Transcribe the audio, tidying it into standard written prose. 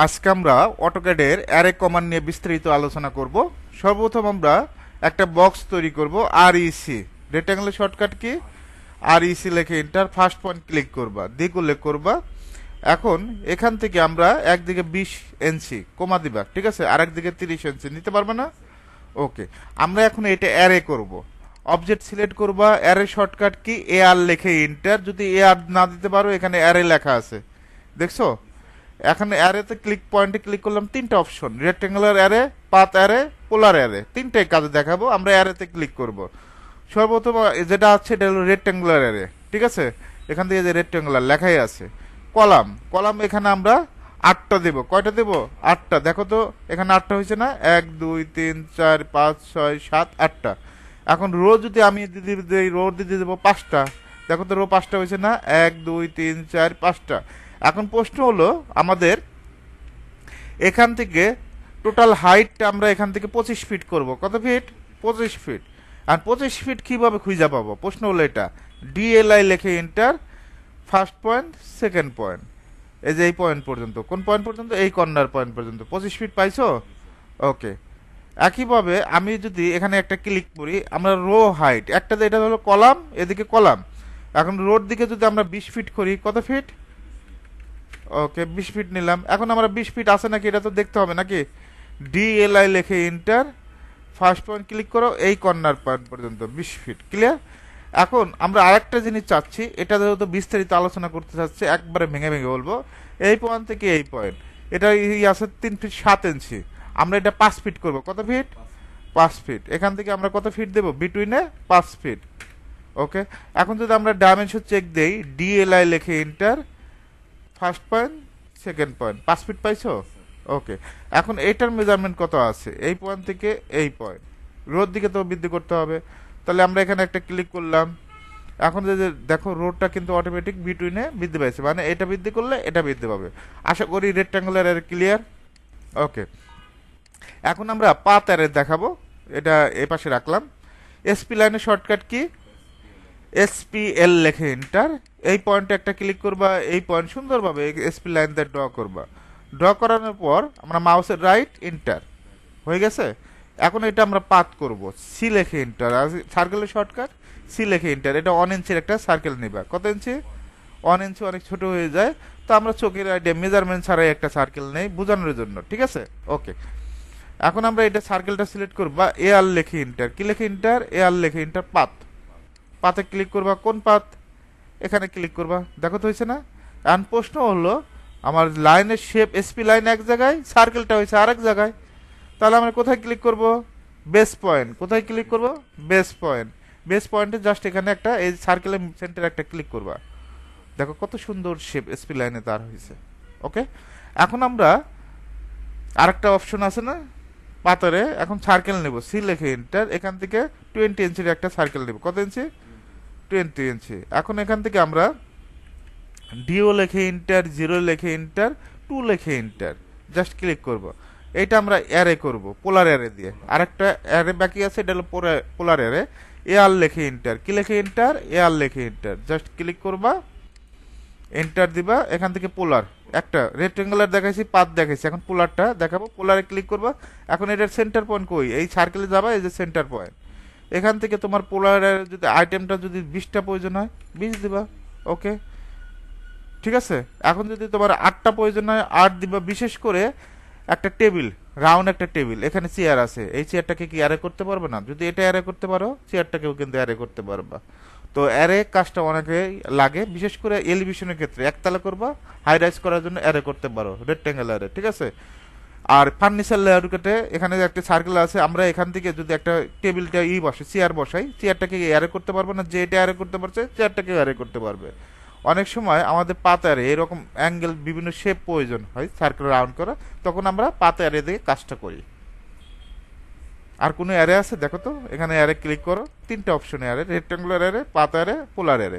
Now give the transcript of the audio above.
আজকে আমরা অটোক্যাডের array command নিয়ে বিস্তারিত আলোচনা করব। সর্বপ্রথম আমরা একটা বক্স তৈরি করব REC rectangular shortcut key REC লিখে এন্টার ফার্স্ট পয়েন্ট ক্লিক করবা দ্বিক উল্লেখ করবা। এখন এখান থেকে আমরা একদিকে 20 ইঞ্চি কমা দিবা, ঠিক আছে, আর একদিকে 30 ইঞ্চি নিতে পারবে না। ওকে, আমরা এখন এটা অ্যারে করব। অবজেক্ট সিলেক্ট করবা, অ্যারে শর্টকাট কি এআর লিখে এন্টার। যদি এআর না দিতে পারো এখানে অ্যারে লেখা আছে, দেখছো। এখন অ্যারেতে ক্লিক পয়েন্টে ক্লিক করলাম, তিনটা option, rectangular array, path array, polar array, তিনটাই কাজে দেখাবো। আমরা অ্যারেতে ক্লিক করব। সর্বপ্রথম যেটা আছে এটা হলো রেক্ট্যাঙ্গুলার অ্যারে, ঠিক আছে। এখান থেকে যে রেক্ট্যাঙ্গুলার লেখাই আছে। কলাম, কলাম এখানে আমরা 8টা দেব। কয়টা দেব? 8টা। দেখো তো এখানে 8টা হয়েছে না, 1 2 3 4 5 6 7 8টা। এখন রো যদি আমি রো দিতে দেবো 5টা। দেখো তো রো 5টা হয়েছে না, 1 2 3 4 5টা। এখন প্রশ্ন হলো আমাদের এখান থেকে টোটাল হাইটটা আমরা এখান থেকে 25 ফিট করব। কত ফিট? 25 ফিট। আর 25 ফিট কিভাবে খুঁজে পাবো? প্রশ্ন হলো এটা। ডিএলআই লিখে enter, first point, second point, এই যে এই পয়েন্ট পর্যন্ত। কোন পয়েন্ট পর্যন্ত? এই কর্নার পয়েন্ট পর্যন্ত। 25 ফিট পাইছো? ওকে। একইভাবে আমি যদি এখানে একটা ক্লিক করি, আমরা রো হাইট একটা, এটা হলো কলাম, এদিকে কলাম। এখন রোড দিকে যদি আমরা 20 ফিট করি, কত ফিট? ওকে, 20 ফিট নিলাম। এখন আমরা 20 ফিট আছে নাকি এটা তো দেখতে হবে নাকি। ডিএলআই লিখে এন্টার, ফার্স্ট পয়েন্ট ক্লিক করো, এই কর্নার পয়েন্ট পর্যন্ত 20 ফিট। ক্লিয়ার? এখন আমরা আরেকটা জিনিস চাচ্ছি, এটা যেহেতু বিস্তারিত আলোচনা করতে চাচ্ছি, একবারে ভেঙে ভেঙে বলবো। এই পয়েন্ট থেকে এই পয়েন্ট, এটা আছে 3 ফিট 7 ইঞ্চি। আমরা এটা 5 ফিট করব। কত ফিট? 5 ফিট। এখান থেকে আমরা কত ফিট দেবো? বিটুইনে 5 ফিট। ওকে। এখন যদি আমরা ডাইমেনশন চেক দেই, ডিএলআই লিখে enter, first point, second point, 5 feet পাইছো? ওকে। এখন এইটার মেজারমেন্ট কত আছে? এই পয়েন্ট থেকে এই পয়েন্ট, রোড দিকে তো বৃদ্ধি করতে হবে। তাহলে আমরা এখানে একটা ক্লিক করলাম। এখন যে দেখো রোডটা কিন্তু অটোমেটিক বিটুইনে বৃদ্ধি পাইছে, মানে এটা বৃদ্ধি করলে এটা বৃদ্ধি পাবে। আশা করি রেক্ট্যাঙ্গুলার এর ক্লিয়ার। ওকে। এখন আমরা পাথ অ্যারে দেখাবো, এটা এই পাশে রাখলাম। এসপি লাইনের শর্টকাট কি? এসপিএল লেখে এন্টার, এই পয়েন্টে একটা ক্লিক করবা, এই পয়েন্ট সুন্দরভাবে এসপি লাইন দিয়ে ড্র করবা। ড্র করানোর পর আমরা মাউসের রাইট এন্টার, হয়ে গেছে। এখন এটা আমরা পাথ করব, সি লেখে এন্টার। আর সার্কেলের শর্টকাট সি লেখে এন্টার। এটা 1 ইঞ্চির একটা সার্কেল নিবা। কত ইঞ্চি? 1 ইঞ্চি অনেক ছোট হয়ে যায়, তো আমরা চোখের আইডিয়া মেজারমেন্ট ছাড়াই একটা সার্কেল নেই বোঝানোর জন্য, ঠিক আছে। ওকে। এখন আমরা এটা সার্কেলটা সিলেক্ট করবা, এ আর লেখে এন্টার। কি লেখে এন্টার? এ আর লেখে এন্টার, পাথ। পাতে ক্লিক করবা। কোন পাথ? এখানে ক্লিক করবা। দেখো তো হয়েছে না। এখন প্রশ্ন হলো, আমার লাইনের শেপ এসপি লাইন এক জায়গায়, সার্কেলটা হয়েছে আরেক জায়গায়। তাহলে আমরা কোথায় ক্লিক করব? Base point. কোথায় ক্লিক করব? Base point. বেস পয়েন্টে জাস্ট এখানে একটা এই সার্কেলের সেন্টারে একটা ক্লিক করবা। দেখো কত সুন্দর শেপ এসপি লাইনে তার হয়েছে। ওকে। এখন আমরা আরেকটা অপশন আছে না পাথরে, এখন সার্কেল নেব, সি লেখে এন্টার। এখান থেকে 20 ইঞ্চির একটা সার্কেল নেব। কত ইঞ্চি? 20 ইঞ্চি। এখন এখান থেকে আমরা ডিও লেখে এন্টার, 0 লেখে এন্টার, 2 লেখে এন্টার, জাস্ট ক্লিক করব। এইটা আমরা অ্যারে করব পোলার অ্যারে দিয়ে। আরেকটা অ্যারে বাকি আছে, এটা হলো পোলার অ্যারে। এ আর লেখে এন্টার। কি লেখে এন্টার? এ আর লেখে এন্টার, জাস্ট ক্লিক করবা, এন্টার দিবা। এখান থেকে পোলার একটা রেক্ট্যাঙ্গুলার দেখাইছি, পাথ দেখাইছি, এখন পোলারটা দেখাবো। পোলারে ক্লিক করবা। এখন এটার সেন্টার পয়েন্ট কই? এই সার্কেলে যাবা, এই যে সেন্টার পয়েন্ট। এখান থেকে তোমার পোলারের যদি আইটেমটা যদি 20টা প্রয়োজন হয়, 20 দিবা। ওকে, ঠিক আছে। এখন যদি তোমার 8টা প্রয়োজন হয়, 8 দিবা। বিশেষ করে একটা টেবিল, রাউন্ড একটা টেবিল, এখানে চেয়ার আছে, এই চেয়ারটাকে কি অ্যারে করতে পারবে না? যদি এটা অ্যারে করতে পারো, চেয়ারটাকেও কিন্তু অ্যারে করতে পারবা। তো অ্যারে কাজটা অনেকে লাগে, বিশেষ করে এলিভেশনের ক্ষেত্রে একতলা করবা, হাই রাইজ করার জন্য অ্যারে করতে পারো, রেক্ট্যাঙ্গেল অ্যারে, ঠিক আছে। আর ফার্নিচার লেআউটে এখানে একটা সার্কেল আছে, আমরা এখান থেকে যদি একটা টেবিলটা বসে, চেয়ার বসাই, চেয়ারটাকে অ্যারে করতে পারবো না। যে এটা অ্যারে করতে পারছে, চেয়ারটাকে অ্যারে করতে পারবে। অনেক সময় আমাদের পাতারে এরকম অ্যাঙ্গেল বিভিন্ন শেপ প্রয়োজন হয় সার্কেল রাউন্ড করা, তখন আমরা পাতা অ্যারে দিয়ে কাজটা করি। আর কোনো অ্যারে আছে দেখো তো, এখানে অ্যারে ক্লিক করো, 3টে অপশন অ্যারে, রেক্ট্যাঙ্গুলার অ্যারে, পাতা অ্যারে, পোলার অ্যারে।